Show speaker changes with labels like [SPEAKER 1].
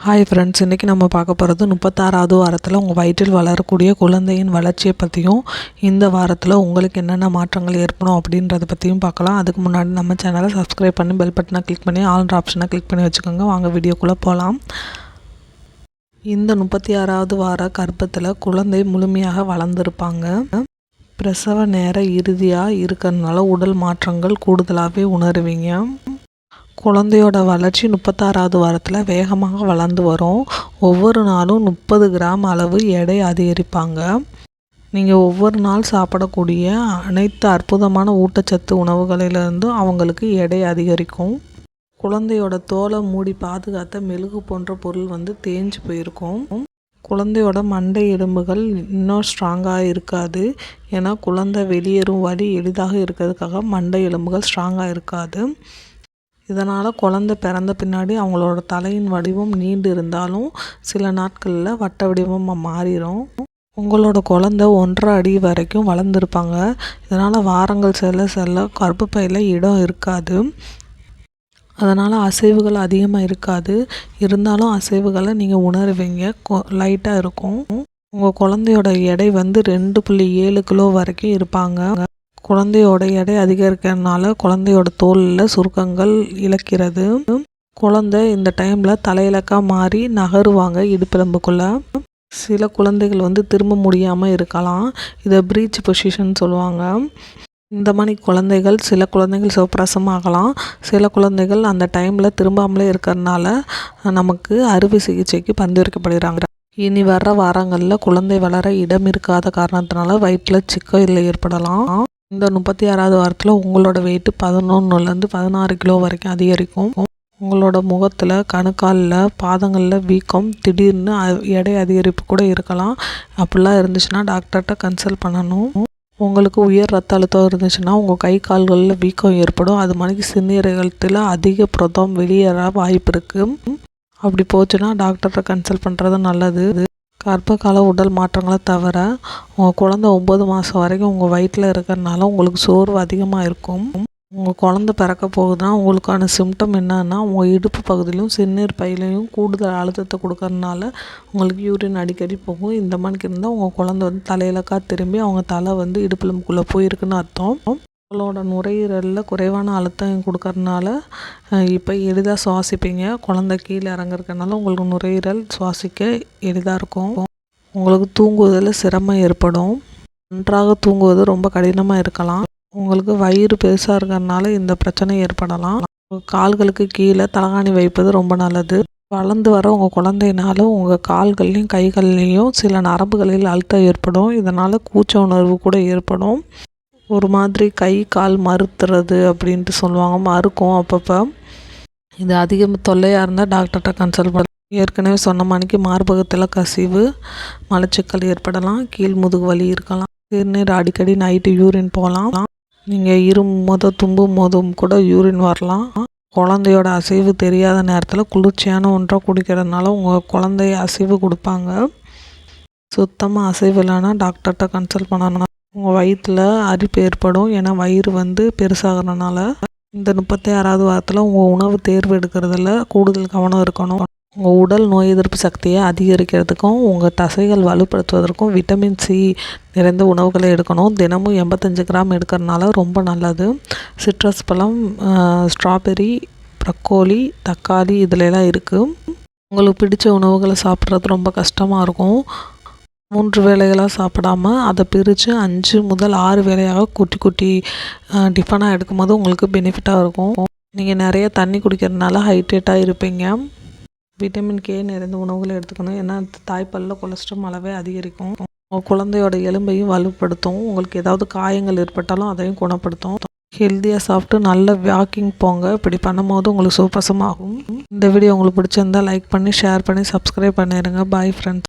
[SPEAKER 1] Hi friends, இன்றைக்கி நம்ம பார்க்க போகிறது 36வது வாரத்தில் உங்கள் வயிற்றில் வளரக்கூடிய குழந்தையின் வளர்ச்சியை பற்றியும் இந்த வாரத்தில் உங்களுக்கு என்னென்ன மாற்றங்கள் ஏற்படும் அப்படின்றத பற்றியும் பார்க்கலாம். அதுக்கு முன்னாடி நம்ம சேனலை சப்ஸ்கிரைப் பண்ணி பெல் பட்டனை கிளிக் பண்ணி ஆல்ன்ற ஆப்ஷனை கிளிக் பண்ணி வச்சுக்கோங்க. வாங்க வீடியோக்குள்ளே போகலாம். இந்த 36வது வார கர்ப்பத்தில் குழந்தை முழுமையாக வளர்ந்துருப்பாங்க. பிரசவ நேர இறுதியாக இருக்கிறதுனால உடல் மாற்றங்கள் கூடுதலாகவே உணருவீங்க. குழந்தையோட வளர்ச்சி 36வது வாரத்தில் வேகமாக வளர்ந்து வரும். ஒவ்வொரு நாளும் 30 கிராம் அளவு எடை அதிகரிப்பாங்க. நீங்கள் ஒவ்வொரு நாள் சாப்பிடக்கூடிய அனைத்து அற்புதமான ஊட்டச்சத்து உணவுகளிலிருந்து அவங்களுக்கு எடை அதிகரிக்கும். குழந்தையோட தோலை மூடி பாதுகாத்த மெழுகு போன்ற பொருள் தேஞ்சு போயிருக்கும். குழந்தையோட மண்டை எலும்புகள் இன்னும் ஸ்ட்ராங்காக இருக்காது. ஏன்னா குழந்தை வெளியேறும் வழி எளிதாக இருக்கிறதுக்காக மண்டை எலும்புகள் ஸ்ட்ராங்காக இருக்காது. இதனால் குழந்தை பிறந்த பின்னாடி அவங்களோட தலையின் வடிவம் நீண்டு இருந்தாலும் சில நாட்களில் வட்ட வடிவமாக மாறிடும். உங்களோட குழந்தை 1.5 அடி வரைக்கும் வளர்ந்துருப்பாங்க. இதனால் வாரங்கள் செல்ல செல்ல கர்ப்பப்பையில் இடம் இருக்காது. அதனால் அசைவுகள் அதிகமாக இருக்காது. இருந்தாலும் அசைவுகளை நீங்கள் உணருவீங்க, லைட்டாக இருக்கும். உங்கள் குழந்தையோட எடை 2.7 கிலோ வரைக்கும் இருப்பாங்க. குழந்தையோட எடை அதிகரிக்கிறதுனால குழந்தையோட தோலில் சுருக்கங்கள் இழக்கிறது. குழந்தை இந்த டைமில் தலையிலக்காக மாறி நகருவாங்க இடுப்பெலும்புக்குள்ளே. சில குழந்தைகள் திரும்ப முடியாமல் இருக்கலாம். இதை ப்ரீச் பொசிஷன் சொல்லுவாங்க. இந்த மாதிரி குழந்தைகள் சில குழந்தைகள் சிவப்பிரசவமாகலாம். சில குழந்தைகள் அந்த டைமில் திரும்பாமலே இருக்கிறதுனால நமக்கு அறுவை சிகிச்சைக்கு பரிந்துரைக்கப்படுகிறாங்க. இனி வர்ற வாரங்களில் குழந்தை வளர இடம் இருக்காத காரணத்தினால வயிற்றில் சிக்கல் ஏற்படலாம். இந்த 36வது வாரத்தில் உங்களோட வெயிட்டு 11லேருந்து 16 கிலோ வரைக்கும் அதிகரிக்கும். உங்களோட முகத்தில், கணுக்காலில், பாதங்களில் வீக்கம், திடீர்னு எடை அதிகரிப்பு கூட இருக்கலாம். அப்படிலாம் இருந்துச்சுன்னா டாக்டர்கிட்ட கன்சல்ட் பண்ணணும். உங்களுக்கு உயர் ரத்த அழுத்தம் இருந்துச்சுன்னா உங்கள் கை கால்களில் வீக்கம் ஏற்படும். அது மாதிரி சிறுநீரகத்தில் அதிக புரதம் வெளியேற வாய்ப்பு இருக்குது. அப்படி போச்சுன்னா டாக்டர்கிட்ட கன்சல்ட் பண்ணுறது நல்லது. கர்ப்பகால உடல் மாற்றங்களை தவிர உங்கள் குழந்தை 9 மாதம் வரைக்கும் உங்கள் வயிற்றில் இருக்கிறதுனால உங்களுக்கு சோர்வு அதிகமாக இருக்கும். உங்கள் குழந்தை பிறக்க போகுதுன்னா உங்களுக்கான சிம்டம் என்னன்னா உங்கள் இடுப்பு பகுதியிலும் சிறுநீர் பையிலையும் கூடுதல் அழுத்தத்தை கொடுக்கறதுனால உங்களுக்கு யூரின் அடிக்கடி போகும். இந்த மாதிரி இருந்தால் உங்கள் குழந்தை தலையிலக்கா திரும்பி அவங்க தலை இடுப்புக்குள்ளே போயிருக்குன்னு அர்த்தம். உங்களோட நுரையீரலில் குறைவான அழுத்தம் கொடுக்கறதுனால இப்போ எளிதாக சுவாசிப்பீங்க. குழந்தை கீழே இறங்குறதுனால உங்களுக்கு நுரையீரல் சுவாசிக்க எளிதாக இருக்கும். உங்களுக்கு தூங்குவதில் சிரமம் ஏற்படும். நன்றாக தூங்குவது ரொம்ப கடினமாக இருக்கலாம். உங்களுக்கு வயிறு பெருசாக இருக்கிறதுனால இந்த பிரச்சனை ஏற்படலாம். கால்களுக்கு கீழே தலகாணி வைப்பது ரொம்ப நல்லது. வளர்ந்து வர உங்கள் குழந்தையினால உங்கள் கால்கள்லையும் கைகள்லேயும் சில நரம்புகளில் அழுத்தம் ஏற்படும். இதனால் கூச்ச உணர்வு கூட ஏற்படும். ஒரு மாதிரி கை கால் மறுத்துறது அப்படின்ட்டு சொல்லுவாங்க, மறுக்கும் அப்பப்போ. இது அதிகம் தொல்லையாக இருந்தால் டாக்டர்கிட்ட கன்சல்ட் பண்ணலாம். ஏற்கனவே சொன்ன மாதிரிக்கு மார்பகத்தில் கசிவு, மலச்சிக்கல் ஏற்படலாம், கீழ் முதுகு வலி இருக்கலாம், சிறுநீர் அடிக்கடி நைட்டு யூரின் போகலாம். நீங்கள் இருமும் தும்பும் போதும் கூட யூரின் வரலாம். குழந்தையோட அசைவு தெரியாத நேரத்தில் குளிர்ச்சியான ஒன்றை குடிக்கிறதுனால உங்கள் குழந்தைய அசைவு கொடுப்பாங்க. சுத்தமாக அசைவு இல்லைன்னா டாக்டர்கிட்ட கன்சல்ட் பண்ணணும். உங்கள் வயிற்றில் அரிப்பு ஏற்படும். ஏன்னா வயிறு பெருசாகிறதுனால. இந்த 36வது வாரத்தில் உங்கள் உணவு தேர்வு எடுக்கிறதுல கூடுதல் கவனம் இருக்கணும். உங்கள் உடல் நோய் எதிர்ப்பு சக்தியை அதிகரிக்கிறதுக்கும் உங்கள் தசைகள் வலுப்படுத்துவதற்கும் விட்டமின் சி நிறைந்த உணவுகளை எடுக்கணும். தினமும் 85 கிராம் எடுக்கிறதுனால ரொம்ப நல்லது. சிட்ரஸ் பழம், ஸ்ட்ராபெரி, ப்ரக்கோலி, தக்காளி இதிலெல்லாம் இருக்குது. உங்களுக்கு பிடிச்ச உணவுகளை சாப்பிட்றது ரொம்ப கஷ்டமாக இருக்கும். 3 வேளைகளாக சாப்பிடாம அதை பிரித்து 5 முதல் 6 வேளையாக குட்டி குட்டி டிஃபனாக எடுக்கும்போது உங்களுக்கு பெனிஃபிட்டாக இருக்கும். நீங்கள் நிறைய தண்ணி குடிக்கிறதுனால ஹைட்ரேட்டாக இருப்பீங்க. விட்டமின் கே நிறைந்த உணவுகளை எடுத்துக்கணும். ஏன்னா தாய்ப்பாலில் கொலஸ்ட்ரால் அளவே அதிகரிக்கும். உங்கள் குழந்தையோட எலும்பையும் வலுப்படுத்தும். உங்களுக்கு ஏதாவது காயங்கள் ஏற்பட்டாலும் அதையும் குணப்படுத்தும். ஹெல்த்தியாக சாப்பிட்டு நல்ல வாக்கிங் போங்க. இப்படி பண்ணும்போது உங்களுக்கு சுவப்பிரசவமாகும். இந்த வீடியோ உங்களுக்கு பிடிச்சிருந்தால் லைக் பண்ணி ஷேர் பண்ணி சப்ஸ்கிரைப் பண்ணிடுங்க. Bye friends.